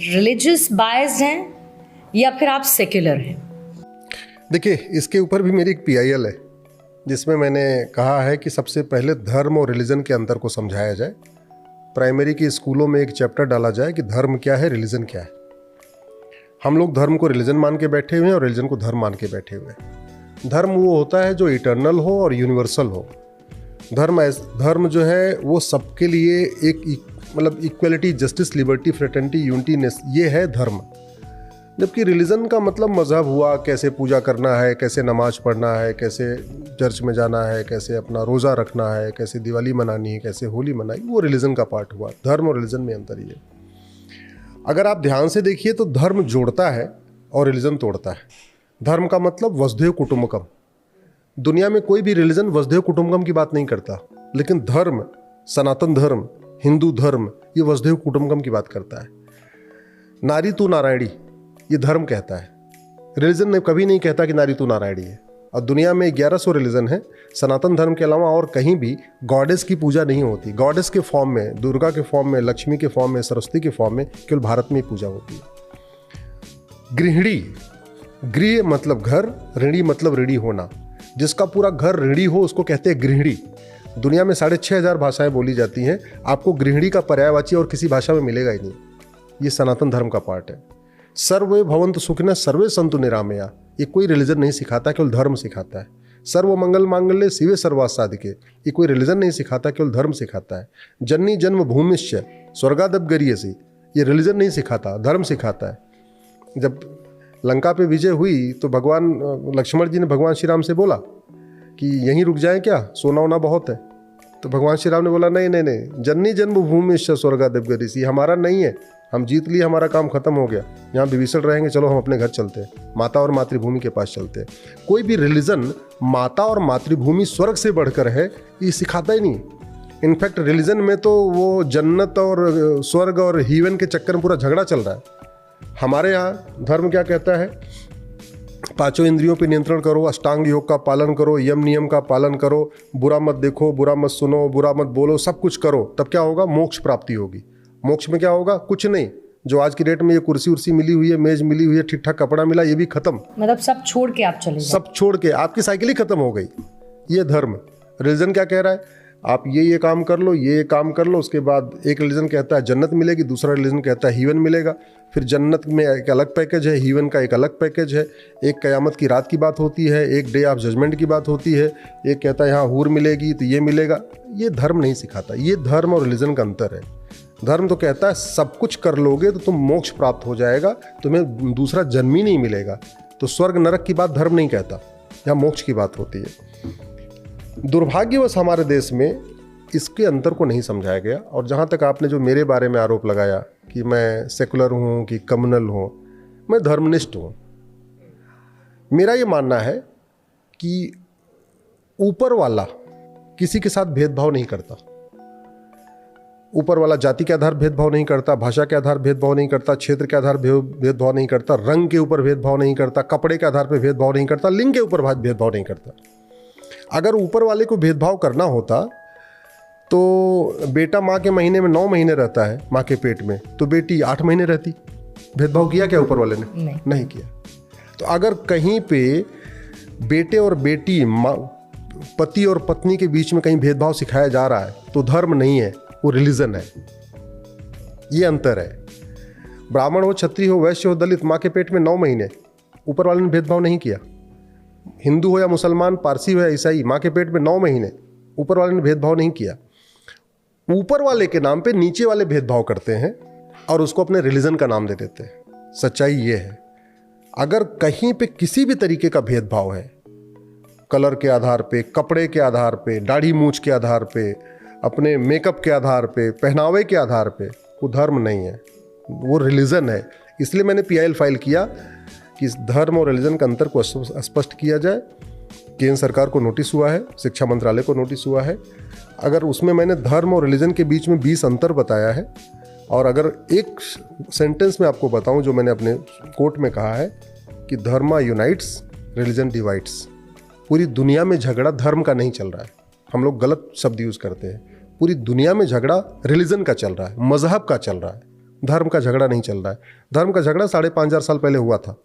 Religious biased हैं या फिर आप सेक्युलर हैं? देखिए, इसके ऊपर भी मेरी एक PIL है जिसमें मैंने कहा है कि सबसे पहले धर्म और रिलीजन के अंतर को समझाया जाए। प्राइमरी के स्कूलों में एक चैप्टर डाला जाए कि धर्म क्या है, रिलीजन क्या है। हम लोग धर्म को रिलीजन मान के बैठे हुए हैं और रिलीजन को धर्म मान के बैठे हुए हैं। धर्म वो होता है जो इटर्नल हो और यूनिवर्सल हो। धर्म जो है वो सबके लिए एक मतलब इक्वलिटी, जस्टिस, लिबर्टी, फ्रेटर्निटी, यूनिटीनेस, ये है धर्म। जबकि रिलीजन का मतलब मजहब हुआ, कैसे पूजा करना है, कैसे नमाज पढ़ना है, कैसे चर्च में जाना है, कैसे अपना रोज़ा रखना है, कैसे दिवाली मनानी है, कैसे होली मनाई, वो रिलीजन का पार्ट हुआ। धर्म और रिलीजन में अंतर ये। अगर आप ध्यान से देखिए तो धर्म जोड़ता है और रिलीजन तोड़ता है। धर्म का मतलब वसुधैव कुटुंबकम। दुनिया में कोई भी रिलीजन वसुधैव कुटुंबकम की बात नहीं करता, लेकिन धर्म, सनातन धर्म, हिंदू धर्म, ये वसुधैव कुटुंबकम की बात करता है। नारी तू नारायणी, ये धर्म कहता है। रिलीजन ने कभी नहीं कहता कि नारी तू नारायणी है। और दुनिया में 1100 रिलीजन है। सनातन धर्म के अलावा और कहीं भी गॉडेस की पूजा नहीं होती। गॉडेस के फॉर्म में, दुर्गा के फॉर्म में, लक्ष्मी के फॉर्म में, सरस्वती के फॉर्म में केवल भारत में ही पूजा होती है। गृहिणी, गृह मतलब घर, ऋणी मतलब ऋणी होना। जिसका पूरा घर ऋणी हो उसको कहते हैं गृहिणी। दुनिया में 6500 भाषाएं बोली जाती हैं। आपको गृहिणी का पर्यायवाची और किसी भाषा में मिलेगा ही नहीं। ये सनातन धर्म का पार्ट है। सर्वे भवन्तु सुखिनः सर्वे सन्तु निरामया, ये कोई रिलीजन नहीं सिखाता, केवल धर्म सिखाता है। सर्व मंगल मांगल्ये शिवे सर्वार्थ साधिके, ये कोई रिलीजन नहीं सिखाता, केवल धर्म सिखाता है। जननी जन्म भूमिश्च स्वर्गादप गरीयसी, ये रिलीजन नहीं सिखाता, धर्म सिखाता है। जब लंका पे विजय हुई तो भगवान लक्ष्मण जी ने भगवान श्री राम से बोला कि यहीं रुक जाएं क्या, सोना वोना बहुत है। तो भगवान श्री राम ने बोला नहीं नहीं नहीं, जननी जन्म भूमिश्च स्वर्गादप गरीयसी, हमारा नहीं है, हम जीत लिए, हमारा काम खत्म हो गया, यहाँ विभीषण रहेंगे, चलो हम अपने घर चलते हैं, माता और मातृभूमि के पास चलते हैं। कोई भी रिलीजन माता और मातृभूमि स्वर्ग से बढ़कर है ये सिखाता ही नहीं। इनफैक्ट रिलीजन में तो वो जन्नत और स्वर्ग और हीवन के चक्कर में पूरा झगड़ा चल रहा है। हमारे यहाँ धर्म क्या कहता है? 5 इंद्रियों पर नियंत्रण करो, अष्टांग योग का पालन करो, यम नियम का पालन करो, बुरा मत देखो, बुरा मत सुनो, बुरा मत बोलो, सब कुछ करो, तब क्या होगा? मोक्ष प्राप्ति होगी। मोक्ष में क्या होगा? कुछ नहीं। जो आज की डेट में ये कुर्सी उर्सी मिली हुई है, मेज मिली हुई है, ठीक ठाक कपड़ा मिला, ये भी खत्म। मतलब सब छोड़ के आप चले जाओ, सब छोड़ के आपकी साइकिल ही खत्म हो गई। ये धर्म। रिलीजन क्या कह रहा है? आप ये काम कर लो, ये काम कर लो, उसके बाद एक रिलीजन कहता है जन्नत मिलेगी, दूसरा रिलीजन कहता है हीवन मिलेगा। फिर जन्नत में एक अलग पैकेज है, हीवन का एक अलग पैकेज है। एक कयामत की रात की बात होती है, एक डे ऑफ जजमेंट की बात होती है, एक कहता है यहाँ हूर मिलेगी तो ये मिलेगा। ये धर्म नहीं सिखाता। ये धर्म और रिलीजन का अंतर है। धर्म तो कहता है सब कुछ कर लोगे तो तुम मोक्ष प्राप्त हो जाएगा, तुम्हें दूसरा जन्म ही नहीं मिलेगा। तो स्वर्ग नरक की बात धर्म नहीं कहता, यहाँ मोक्ष की बात होती है। दुर्भाग्यवश हमारे देश में इसके अंतर को नहीं समझाया गया। और जहाँ तक आपने जो मेरे बारे में आरोप लगाया कि मैं सेकुलर हूँ कि कम्युनल हूँ, मैं धर्मनिष्ठ हूँ। मेरा ये मानना है कि ऊपर वाला किसी के साथ भेदभाव नहीं करता। ऊपर वाला जाति के आधार भेदभाव नहीं करता, भाषा के आधार भेदभाव नहीं करता, क्षेत्र के आधार भेदभाव नहीं करता, रंग के ऊपर भेदभाव नहीं करता, कपड़े के आधार पर भेदभाव नहीं करता, लिंग के ऊपर भेदभाव नहीं करता। अगर ऊपर वाले को भेदभाव करना होता तो बेटा माँ के महीने में 9 महीने रहता है माँ के पेट में, तो बेटी 8 महीने रहती। भेदभाव किया क्या ऊपर वाले ने? नहीं किया। तो अगर कहीं पे बेटे और बेटी, पति और पत्नी के बीच में कहीं भेदभाव सिखाया जा रहा है तो धर्म नहीं है, वो रिलीजन है। ये अंतर है। ब्राह्मण हो, क्षत्रिय हो, वैश्य हो, दलित, माँ के पेट में 9 महीने, ऊपर वाले ने भेदभाव नहीं किया। हिंदू हो या मुसलमान, पारसी हो या ईसाई, माँ के पेट में 9 महीने, ऊपर वाले ने भेदभाव नहीं किया। ऊपर वाले के नाम पे नीचे वाले भेदभाव करते हैं और उसको अपने रिलीजन का नाम दे देते हैं। सच्चाई ये है, अगर कहीं पे किसी भी तरीके का भेदभाव है, कलर के आधार पे, कपड़े के आधार पे, दाढ़ी मूंछ के आधार पे, अपने मेकअप के आधार पे, पहनावे के आधार पे, वो धर्म नहीं है, वो रिलीजन है। इसलिए मैंने PIL फाइल किया कि इस धर्म और रिलीजन का अंतर को स्पष्ट किया जाए। केंद्र सरकार को नोटिस हुआ है, शिक्षा मंत्रालय को नोटिस हुआ है। अगर उसमें मैंने धर्म और रिलीजन के बीच में 20 अंतर बताया है, और अगर एक सेंटेंस में आपको बताऊं जो मैंने अपने कोट में कहा है कि धर्म यूनाइट्स, रिलीजन डिवाइड्स। पूरी दुनिया में झगड़ा धर्म का नहीं चल रहा है, हम लोग गलत शब्द यूज़ करते हैं। पूरी दुनिया में झगड़ा रिलीजन का चल रहा है, मजहब का चल रहा है। धर्म का झगड़ा नहीं चल रहा है। धर्म का झगड़ा 5,500 साल पहले हुआ था,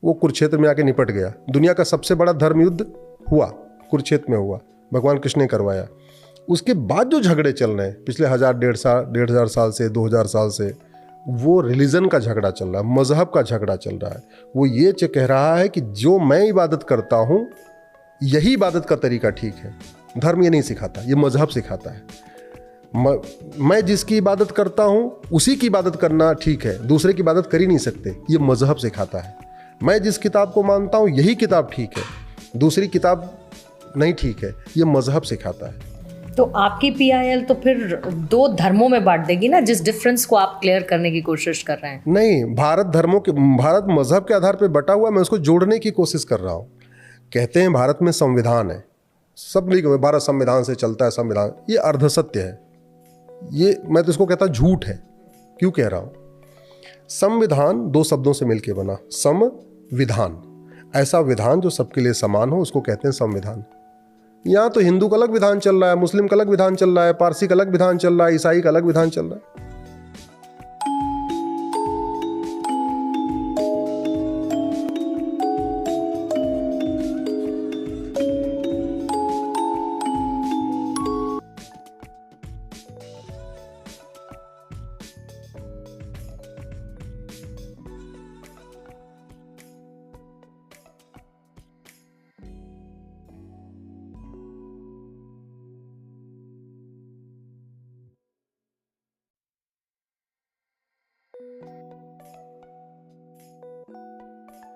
वो कुरुक्षेत्र में आके निपट गया। दुनिया का सबसे बड़ा धर्म युद्ध हुआ कुरुक्षेत्र में हुआ, भगवान कृष्ण ने करवाया। उसके बाद जो झगड़े चल रहे हैं पिछले 1,500 साल से 2,000 साल से, वो रिलीजन का झगड़ा चल रहा है, मजहब का झगड़ा चल रहा है। वो ये कह रहा है कि जो मैं इबादत करता हूँ यही इबादत का तरीका ठीक है। धर्म ये नहीं सिखाता, ये मजहब सिखाता है। मैं जिसकी इबादत करता हूँ उसी की इबादत करना ठीक है, दूसरे की इबादत कर ही नहीं सकते, ये मजहब सिखाता है। मैं जिस किताब को मानता हूँ यही किताब ठीक है, दूसरी किताब नहीं ठीक है, ये मजहब सिखाता है। तो आपकी पीआईएल तो फिर 2 धर्मों में बांट देगी ना, जिस डिफरेंस को आप क्लियर करने की कोशिश कर रहे हैं। नहीं, भारत मजहब के आधार पर बटा हुआ, मैं उसको जोड़ने की कोशिश कर रहा हूँ। कहते हैं भारत में संविधान है, सब नहीं, भारत संविधान से चलता है, संविधान, ये अर्धसत्य है। ये मैं तो इसको कहता झूठ है। क्यों कह रहा हूँ? संविधान 2 शब्दों से मिलकर बना, संविधान, ऐसा विधान जो सबके लिए समान हो, उसको कहते हैं संविधान। यहाँ तो हिंदू का अलग विधान चल रहा है, मुस्लिम का अलग विधान चल रहा है, पारसी का अलग विधान चल रहा है, ईसाई का अलग विधान चल रहा है।